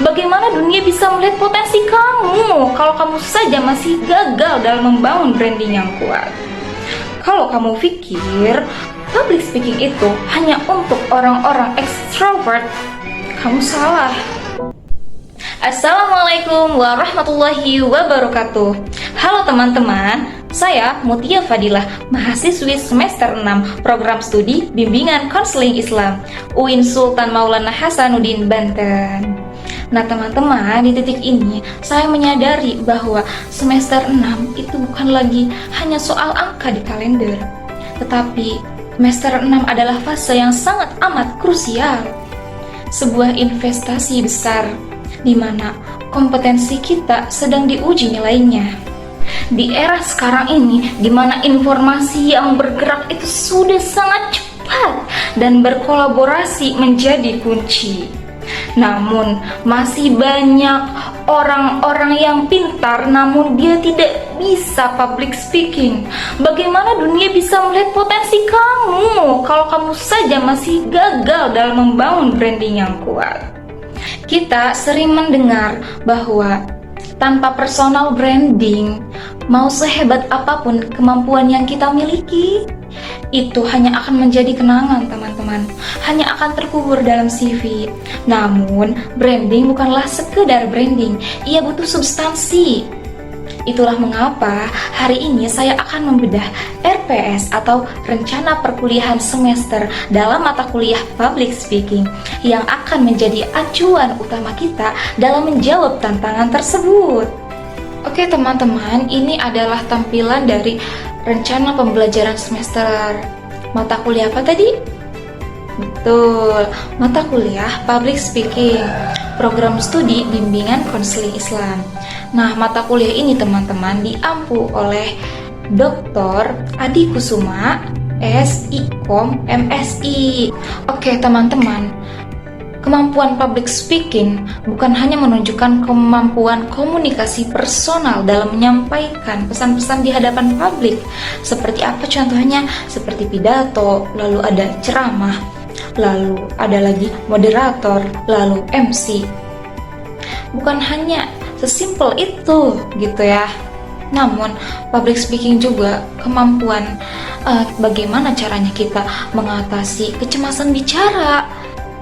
Bagaimana dunia bisa melihat potensi kamu kalau kamu saja masih gagal dalam membangun branding yang kuat? Kalau kamu pikir public speaking itu hanya untuk orang-orang extrovert, kamu salah. Assalamualaikum warahmatullahi wabarakatuh. Halo teman-teman, saya Mutia Fadilah, mahasiswi semester 6 program studi Bimbingan Konseling Islam UIN Sultan Maulana Hasanuddin, Banten. Nah teman-teman, di titik ini saya menyadari bahwa semester 6 itu bukan lagi hanya soal angka di kalender, tetapi semester 6 adalah fase yang sangat amat krusial, sebuah investasi besar di mana kompetensi kita sedang diuji nilainya. Di era sekarang ini, di mana informasi yang bergerak itu sudah sangat cepat dan berkolaborasi menjadi kunci. Namun, masih banyak orang-orang yang pintar namun dia tidak bisa public speaking. Bagaimana dunia bisa melihat potensi kamu kalau kamu saja masih gagal dalam membangun branding yang kuat? Kita sering mendengar bahwa tanpa personal branding, mau sehebat apapun kemampuan yang kita miliki, itu hanya akan menjadi kenangan teman-teman, hanya akan terkubur dalam CV. Namun, branding bukanlah sekedar branding, ia butuh substansi. Itulah mengapa hari ini saya akan membedah RPS atau Rencana Perkuliahan Semester dalam mata kuliah Public Speaking yang akan menjadi acuan utama kita dalam menjawab tantangan tersebut. Oke teman-teman, ini adalah tampilan dari rencana pembelajaran semester mata kuliah apa tadi? Betul, mata kuliah Public Speaking, program studi Bimbingan Konseling Islam. Nah, mata kuliah ini teman-teman diampu oleh Dr. Adi Kusuma, SIKOM, MSI. Oke teman-teman, kemampuan public speaking bukan hanya menunjukkan kemampuan komunikasi personal dalam menyampaikan pesan-pesan di hadapan publik. Seperti apa contohnya? Seperti pidato, lalu ada ceramah, lalu ada lagi moderator, lalu MC. Bukan hanya sesimpel itu gitu ya. Namun public speaking juga kemampuan bagaimana caranya kita mengatasi kecemasan bicara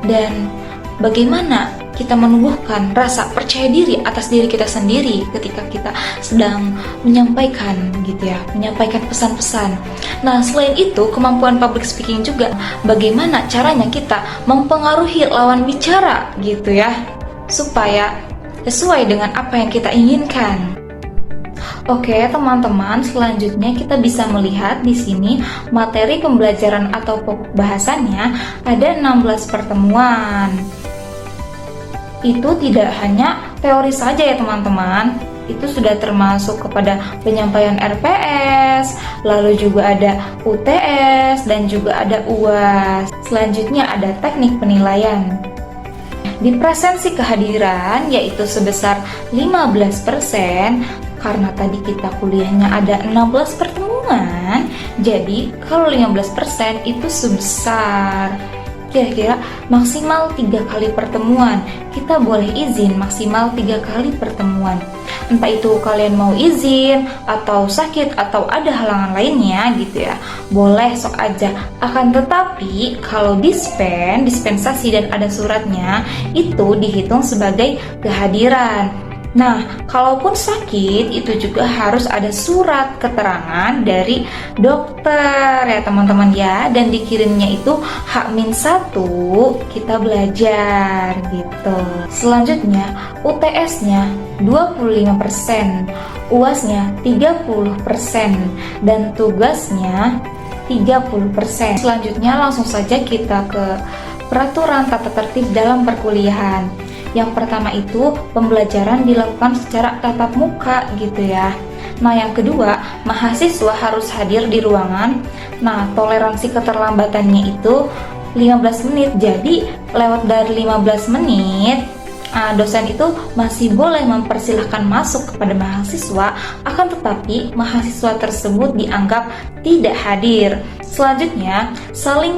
dan bagaimana kita menumbuhkan rasa percaya diri atas diri kita sendiri ketika kita sedang menyampaikan gitu ya, menyampaikan pesan-pesan. Nah, selain itu kemampuan public speaking juga bagaimana caranya kita mempengaruhi lawan bicara gitu ya, supaya sesuai dengan apa yang kita inginkan. Oke, teman-teman, selanjutnya kita bisa melihat di sini materi pembelajaran atau pokok bahasannya ada 16 pertemuan. Itu tidak hanya teori saja ya, teman-teman. Itu sudah termasuk kepada penyampaian RPS, lalu juga ada UTS dan juga ada UAS. Selanjutnya ada teknik penilaian. Di presensi kehadiran yaitu sebesar 15%, karena tadi kita kuliahnya ada 16 pertemuan, jadi kalau 15% itu sebesar kira-kira maksimal 3 kali pertemuan. Kita boleh izin maksimal 3 kali pertemuan. Entah itu kalian mau izin atau sakit atau ada halangan lainnya gitu ya, boleh sok aja. Akan tetapi kalau dispensasi dan ada suratnya, itu dihitung sebagai kehadiran. Nah, kalaupun sakit itu juga harus ada surat keterangan dari dokter ya teman-teman ya, dan dikirimnya itu H-1 kita belajar gitu. Selanjutnya UTS-nya 25%, UAS-nya 30% dan tugasnya 30%. Selanjutnya langsung saja kita ke peraturan tata tertib dalam perkuliahan. Yang pertama itu pembelajaran dilakukan secara tatap muka gitu ya. Nah yang kedua, mahasiswa harus hadir di ruangan. Nah toleransi keterlambatannya itu 15 menit. Jadi lewat dari 15 menit dosen itu masih boleh mempersilahkan masuk kepada mahasiswa, akan tetapi mahasiswa tersebut dianggap tidak hadir. Selanjutnya,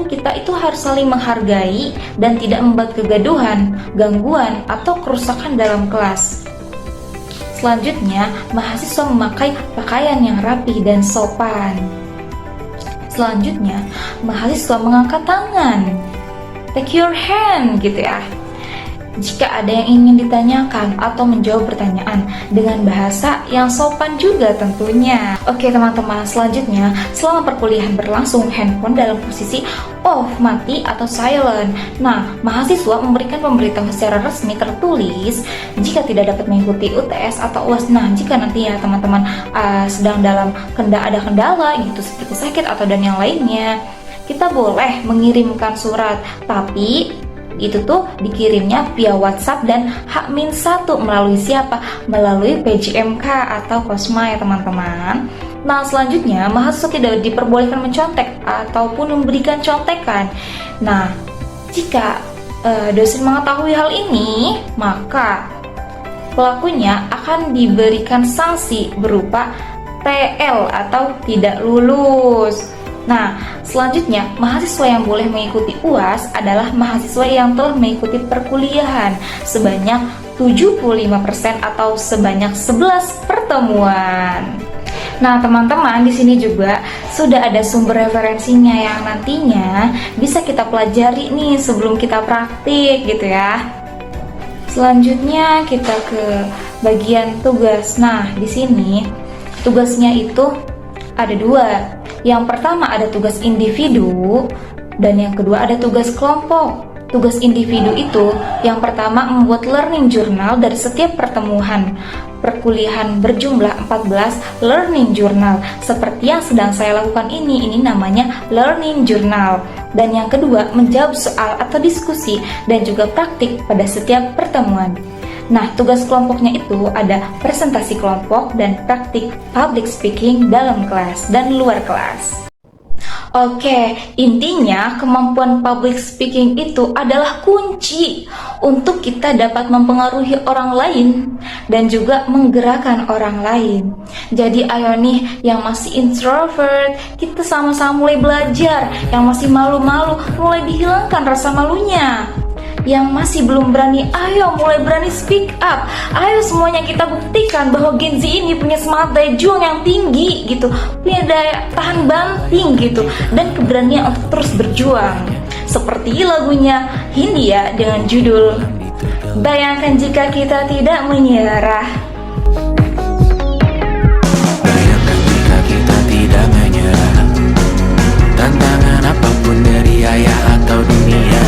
kita itu harus saling menghargai dan tidak membuat kegaduhan, gangguan, atau kerusakan dalam kelas. Selanjutnya, mahasiswa memakai pakaian yang rapi dan sopan. Selanjutnya, mahasiswa mengangkat tangan. Take your hand gitu ya. Jika ada yang ingin ditanyakan atau menjawab pertanyaan dengan bahasa yang sopan juga tentunya. Oke teman-teman, selanjutnya selama perkuliahan berlangsung, handphone dalam posisi off, mati atau silent. Nah, mahasiswa memberikan pemberitahuan secara resmi tertulis jika tidak dapat mengikuti UTS atau UAS. Nah, jika nantinya teman-teman sedang dalam ada kendala gitu seperti sakit atau dan yang lainnya, kita boleh mengirimkan surat, tapi itu tuh dikirimnya via WhatsApp dan H-1 melalui siapa? Melalui PJMK atau Kosma ya teman-teman. Nah, selanjutnya mahasiswa tidak diperbolehkan mencontek ataupun memberikan contekan. Nah, jika dosen mengetahui hal ini, maka pelakunya akan diberikan sanksi berupa TL atau tidak lulus. Nah, selanjutnya mahasiswa yang boleh mengikuti UAS adalah mahasiswa yang telah mengikuti perkuliahan sebanyak 75% atau sebanyak 11 pertemuan. Nah, teman-teman, di sini juga sudah ada sumber referensinya yang nantinya bisa kita pelajari nih sebelum kita praktik gitu ya. Selanjutnya kita ke bagian tugas. Nah, di sini tugasnya itu ada dua. Yang pertama ada tugas individu dan yang kedua ada tugas kelompok. Tugas individu itu yang pertama membuat learning journal dari setiap pertemuan perkuliahan berjumlah 14 learning journal seperti yang sedang saya lakukan ini namanya learning journal. Dan yang kedua menjawab soal atau diskusi dan juga praktik pada setiap pertemuan. Nah, tugas kelompoknya itu ada presentasi kelompok dan praktik public speaking dalam kelas dan luar kelas. Oke, intinya kemampuan public speaking itu adalah kunci untuk kita dapat mempengaruhi orang lain dan juga menggerakkan orang lain. Jadi ayo nih yang masih introvert, kita sama-sama mulai belajar. Yang masih malu-malu, mulai dihilangkan rasa malunya. Yang masih belum berani, ayo mulai berani speak up. Ayo semuanya kita buktikan bahwa Gen Z ini punya semangat daya juang yang tinggi gitu, punya daya tahan banting gitu, dan keberanian untuk terus berjuang. Seperti lagunya Hindia dengan judul Bayangkan Jika Kita Tidak Menyerah. Bayangkan jika kita tidak menyerah, tantangan apapun dari ayah atau dunia.